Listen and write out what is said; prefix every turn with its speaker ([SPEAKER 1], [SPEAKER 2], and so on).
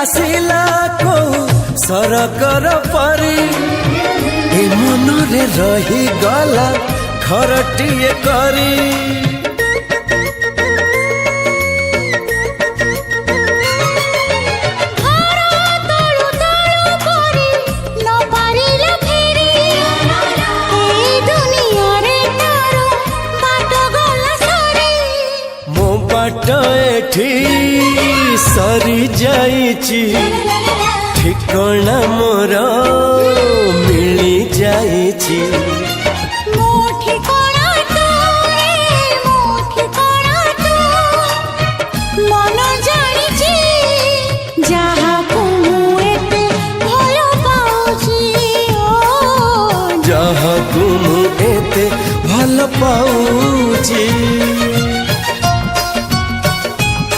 [SPEAKER 1] आसिला को सरकर परी ए मनरे रही गला घरटिए करी सरी जाइची ठिकाना मोर मिली जाइची
[SPEAKER 2] मन जानिची जहाँ को एते भल पाउची
[SPEAKER 1] जहाँ को एते भल पाउची।